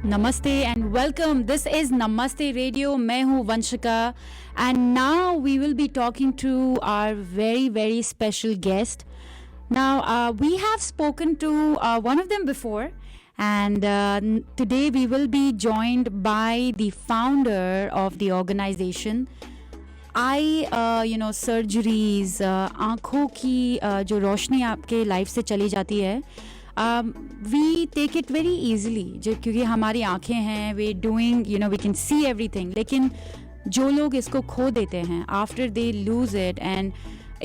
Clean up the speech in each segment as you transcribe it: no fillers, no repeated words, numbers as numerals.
नमस्ते and welcome. This is Namaste radio. मैं हूँ Vanshika and now we will be talking to our very very special guest. Now we have spoken to one of them before, and today we will be joined by the founder of the organization. Surgeries आँखों की जो रोशनी आपके life से चली जाती है, we take it very easily जो क्योंकि हमारी आँखें हैं, we doing we can see everything. लेकिन जो लोग इसको खो देते हैं after they lose it, and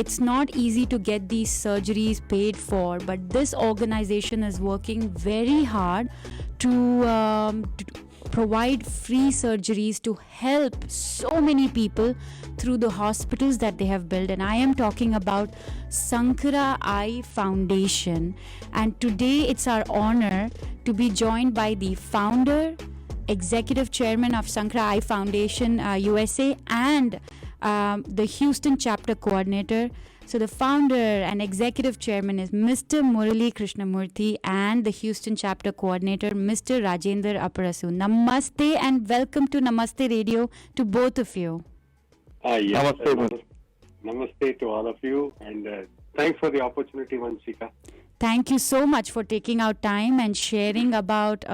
it's not easy to get these surgeries paid for, but this organization is working very hard to provide free surgeries to help so many people through the hospitals that they have built. And I am talking about Sankara Eye Foundation, and today it's our honor to be joined by the founder, executive chairman of Sankara Eye Foundation USA, and the Houston chapter coordinator. So the founder and executive chairman is Mr. Murali Krishnamurthy, and the Houston chapter coordinator Mr. Rajendra Aparasu. Namaste and welcome to Namaste Radio to both of you. Yes, Namaste. Namaste to all of you, and thanks for the opportunity, Vanshika. Thank you so much for taking out time and sharing about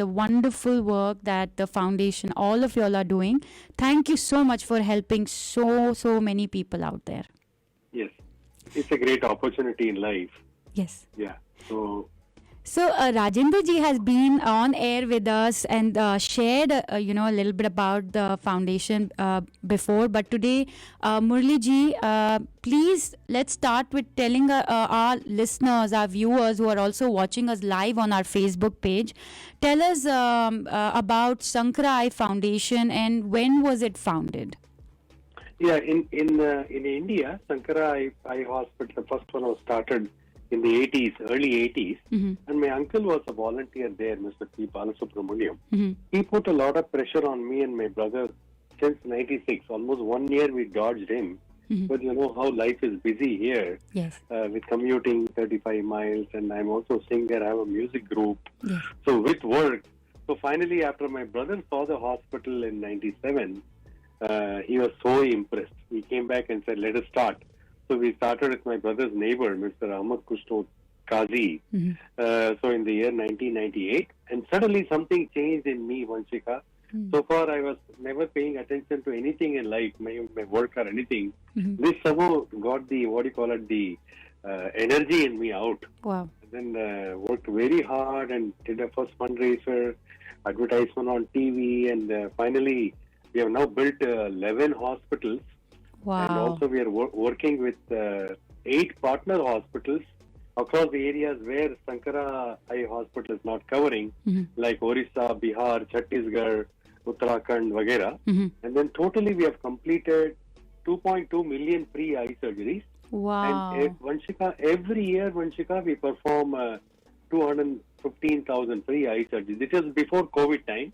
the wonderful work that the foundation, all of you all are doing. Thank you so much for helping so many people out there. Yes, it's a great opportunity in life. Yes. Yeah. So Rajendra ji has been on air with us and shared a little bit about the foundation before, but today Murali ji, please let's start with telling our listeners, our viewers who are also watching us live on our Facebook page, tell us about Sankara Eye Foundation and when was it founded? Yeah, in India, Sankara Eye Hospital, the first one was started in the 80s, early 80s, and my uncle was a volunteer there, Mr. P. Balasubramaniam. He put a lot of pressure on me and my brother since 96. Almost 1 year we dodged him. But you know how life is busy here. Yes. With commuting 35 miles, and I'm also a singer, I have a music group. Yes. So with work, so finally after my brother saw the hospital in 97, he was so impressed. He came back and said, let us start. So we started with my brother's neighbor, Mr. Ahmad Kushto Kazi. So in the year 1998, and suddenly something changed in me, Vanshika. So far I was never paying attention to anything in life, my work or anything. This somehow got the energy in me out. Wow. Then worked very hard and did a first fundraiser, advertisement on TV, and finally we have now built 11 hospitals. Wow. And also we are working with 8 partner hospitals across the areas where Sankara Eye Hospital is not covering, like Orissa, Bihar, Chhattisgarh, Uttarakhand, Vagera. And then totally we have completed 2.2 million free eye surgeries. Wow. And Vanshika, every year, Vanshika, we perform 215,000 free eye surgeries. This is before COVID time.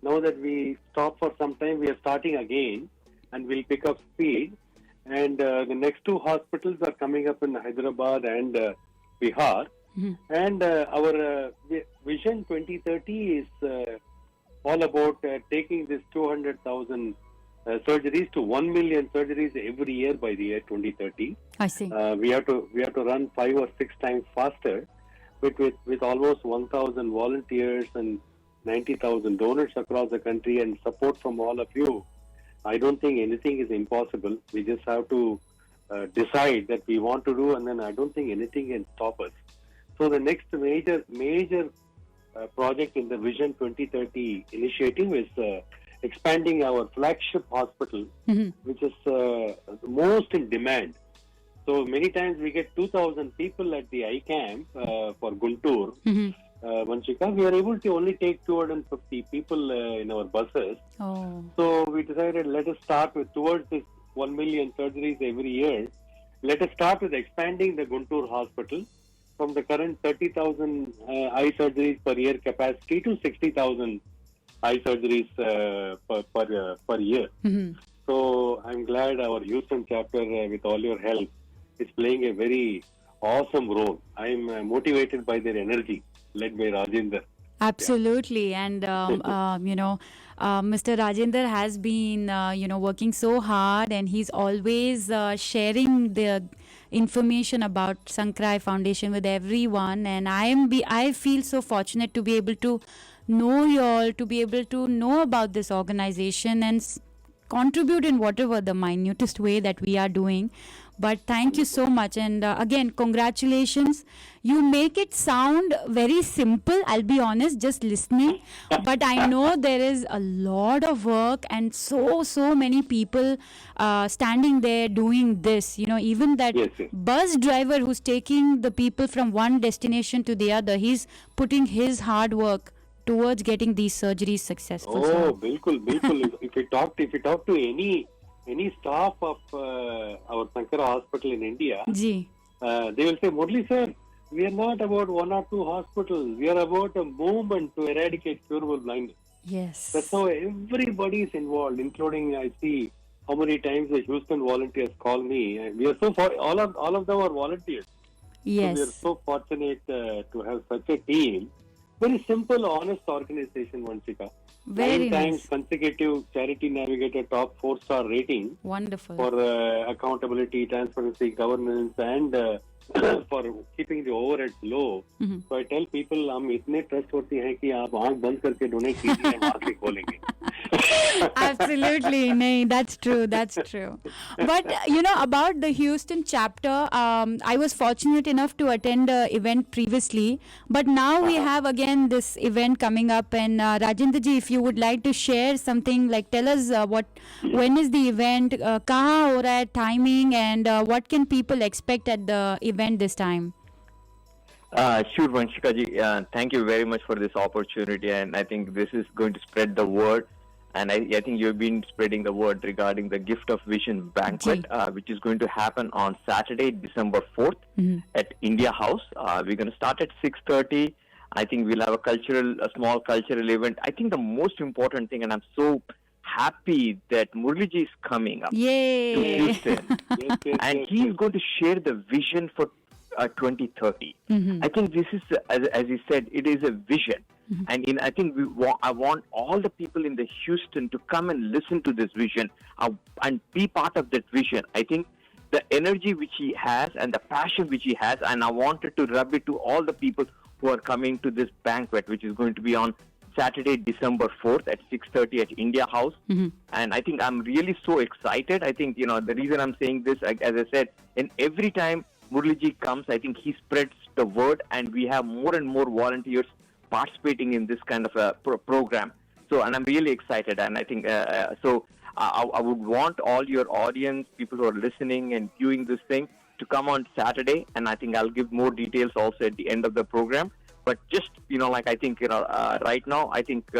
Now that we stopped for some time, we are starting again. And we'll pick up speed. And the next 2 hospitals are coming up in Hyderabad and Bihar. And our Vision 2030 is all about taking this 200,000 surgeries to 1 million surgeries every year by the year 2030. I see. We have to run 5 or 6 times faster with almost 1,000 volunteers and 90,000 donors across the country and support from all of you. I don't think anything is impossible. We just have to decide that we want to do, and then I don't think anything can stop us. So the next major project in the Vision 2030 initiative is expanding our flagship hospital, which is the most in demand. So many times we get 2,000 people at the eye camp for Guntur. Vanshika, we are able to only take 250 people in our buses. Oh. So we decided, let us start towards this 1 million surgeries every year. Let us start with expanding the Guntur hospital from the current 30,000 eye surgeries per year capacity to 60,000 eye surgeries per year. So I'm glad our Houston chapter, with all your help, is playing a very awesome role. I'm motivated by their energy, led by Rajendra. Absolutely, and Mr. Rajender has been working so hard, and he's always sharing the information about Sankrai Foundation with everyone. And I feel so fortunate to be able to know you all, to be able to know about this organization and contribute in whatever the minutest way that we are doing. But thank you so much, and again, congratulations. You make it sound very simple, I'll be honest, just listening. But I know there is a lot of work and so many people standing there doing this. Even that Yes, yes. bus driver who's taking the people from one destination to the other, he's putting his hard work towards getting these surgeries successful. Oh, So, bilkul, bilkul. If you talk to any staff of our Sankara Hospital in India, ji. they will say, Murli sir, we are not about one or two hospitals. We are about a movement to eradicate curable blindness. Yes. That's how everybody is involved, including I see how many times the Houston volunteers call me. And we are all of them are volunteers. So we are Yes. so fortunate to have such a team. Very simple, honest organization, Vanshika. Very 9 times nice. consecutive Charity Navigator top 4-star rating Wonderful. for accountability, transparency, governance, and for keeping the overheads low. Mhm. So I tell people, हम इतने trustworthy हैं कि आप आंख बंद करके donate कीजिए, हम आंखें खोलेंगे. Absolutely, nay, that's true. But about the Houston chapter, I was fortunate enough to attend the event previously, but now we have again this event coming up. And Rajendra ji, if you would like to share something, like tell us when is the event, kahan ho raha hai, timing, and what can people expect at the event this time? Sure, Vanshika ji. Thank you very much for this opportunity, and I think this is going to spread the word. And I think you've been spreading the word regarding the Gift of Vision banquet, which is going to happen on Saturday, December 4th at India House. We're going to start at 6:30. I think we'll have a small cultural event. I think the most important thing, and I'm so happy that Murli ji is coming up to Yay! Houston, Yes, and he's going to share the vision for 2030. I think this is, as he said, it is a vision. And I think I want all the people in the Houston to come and listen to this vision and be part of that vision. I think the energy which he has and the passion which he has, and I wanted to rub it to all the people who are coming to this banquet, which is going to be on Saturday, December 4th at 6:30 at India House. And I think I'm really so excited. I think, the reason I'm saying this, as I said, in every time Murliji comes, I think he spreads the word, and we have more and more volunteers participating in this kind of a program. So, and I'm really excited. And I think, I would want all your audience, people who are listening and viewing this thing, to come on Saturday. And I think I'll give more details also at the end of the program. But just, I think, right now, I think,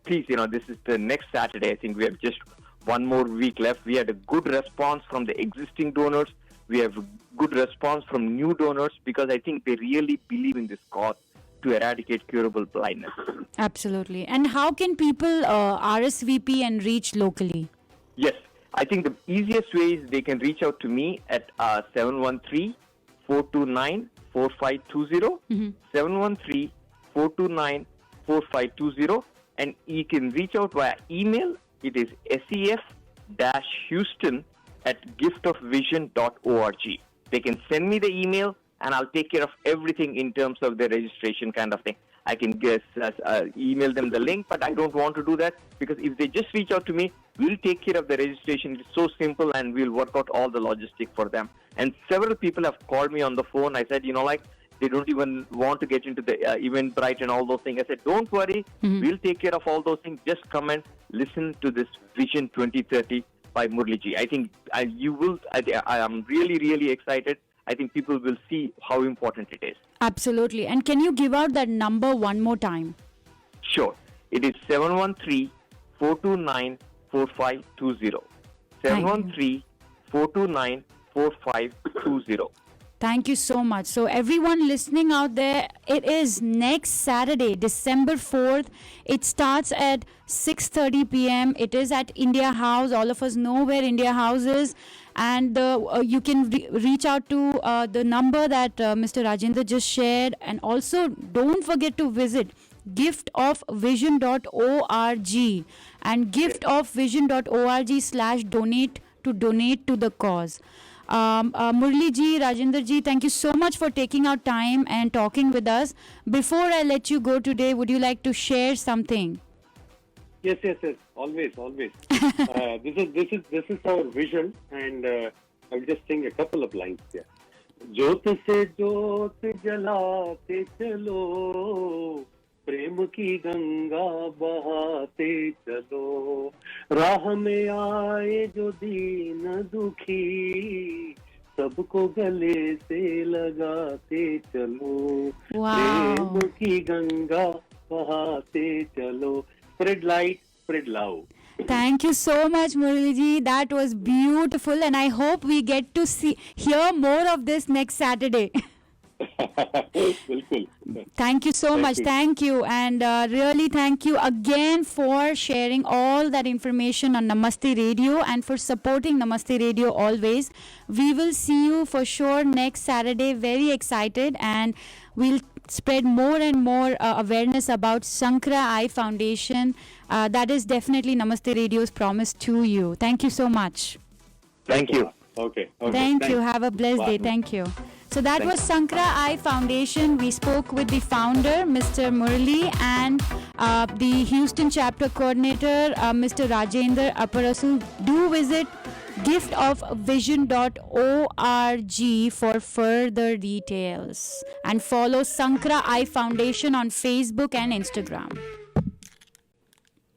please, this is the next Saturday. I think we have just one more week left. We had a good response from the existing donors. We have good response from new donors, because I think they really believe in this cause to eradicate curable blindness. Absolutely. And how can people RSVP and reach locally? Yes, I think the easiest way is they can reach out to me at 713-429-4520, 713-429-4520, and you can reach out via email. It is sef-houston@giftofvision.org. They can send me the email, and I'll take care of everything in terms of the registration kind of thing. I can email them the link, but I don't want to do that, because if they just reach out to me, we'll take care of the registration. It's so simple, and we'll work out all the logistics for them. And several people have called me on the phone. I said, they don't even want to get into the Eventbrite and all those things. I said, don't worry, we'll take care of all those things. Just come and listen to this Vision 2030 by Murliji. I think you will. I am really, really excited. I think people will see how important it is. Absolutely. And can you give out that number one more time? Sure. It is 713-429-4520. 713-429-4520. Thank you so much. So everyone listening out there, it is next Saturday, December 4th. It starts at 6:30 p.m. It is at India House. All of us know where India House is. And you can reach out to the number that Mr. Rajendra just shared. And also, don't forget to visit giftofvision.org and giftofvision.org/donate to donate to the cause. Murli ji, Rajendra ji, thank you so much for taking out time and talking with us. Before I let you go today, would you like to share something? Yes. Always. This is our vision, and I'll just sing a couple of lines here. ज्योत से ज्योत जलाते चलो, प्रेम की गंगा बहाते चलो, राह में आए जो दीन दुखी, सबको गले से लगाते चलो, प्रेम की गंगा बहाते चलो. Spread light, spread love. Thank you so much, Murli ji. That was beautiful, and I hope we get to hear more of this next Saturday. Bilkul. Thank you so much. Thank you. And really thank you again for sharing all that information on Namaste Radio and for supporting Namaste Radio always. We will see you for sure next Saturday. Very excited, and we'll spread more and more awareness about Sankara Eye Foundation. That is definitely Namaste Radio's promise to you. Thank you so much. Thank you. Okay. Thank you. Have a blessed day. Thank you. So that was Sankara Eye Foundation. We spoke with the founder, Mr. Murli, and the Houston chapter coordinator, Mr. Rajendra Apparasu. Do visit giftofvision.org for further details and follow Sankara Eye Foundation on Facebook and Instagram.